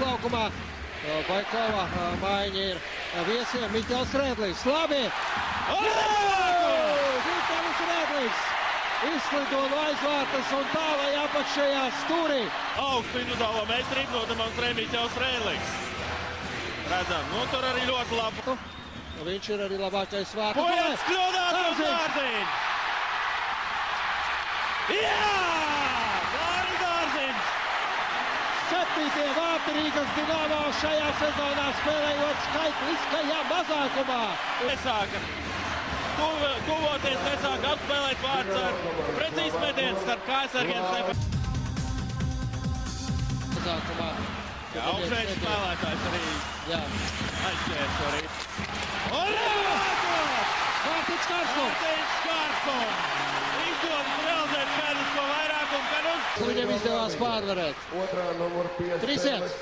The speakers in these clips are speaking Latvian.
laukumā. Baikova maiņa ir viesiem. Miķels Rēdlis. Labi! Miķels Rēdlis izslido no aizvārtas un tālai apakšējā stūrī. Augstu individuālo meistarību nodemonstrē Miķels Rēdlis. Redzam, nu tur arī ļoti labi. Viņš ir arī labākais vārds. Pojats kļūdās un Dārziņš! Jā! Dāris Dārziņš! 7. vārti Rīgas Dinamo šajā sezonā spēlējot skaitliskajā mazākumā. Nesāka tuvoties, nesāka apspēlēt vārds ar precīzi metiens starp kājasargiem. Mazākumā. Jā, augšējais spēlētājs arī aizķērs arī. Un Mārtiņš Kārsons! Mārtiņš Kārsons! Izdodas realizēt skaidrisko vairākumu, kad Viņam izdevās pārvarēt. Otrā numur 5. 3-1.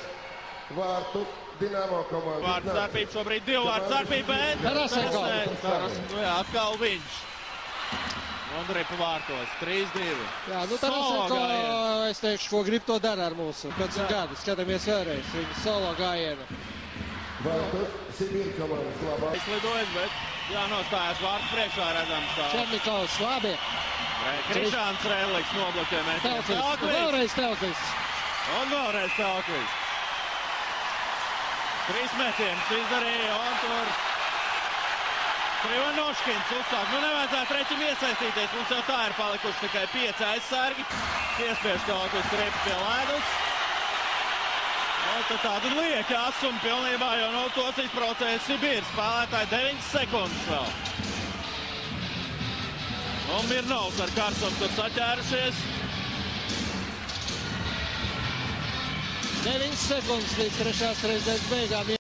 Vārtus Dinamo komanda. vārds starpība šobrīd 2 vārds starpība, bet Tarasenko. Nu jā, atkal viņš. Ondrei pa vārtos, 3-2. Jā, nu Tarasenko, es teikšu, ko grib to dara ar mūsu 15 gadu. Skatāmies vēlreiz viņa solo gājienu. Vārtus Sibīra komandas labā. Izlidojas, bet jānostājās vārtu priekšā redzams tā. Černikovs, labi. Krišāns Rēdlis nobloķē metienu. Telkvis, vēlreiz Telkvis. Un vēlreiz Telkvis. 3 metienus izdarīja un tur Krivanoškins uzsāk. Nu nevajadzētu Reķim iesaistīties, mums jau tā ir palikuši tikai 5 aizsargi. Piespiež Telkvis ripu pie ledus. Tad tāda lieka asuma pilnībā, jo no tos izbraucēja Sibīra spēlētāji 9 sekundes vēl. Un Mirnovs ar Kārsonu tur saķērušies. 9 sekundes līdz 3. reizes beigām.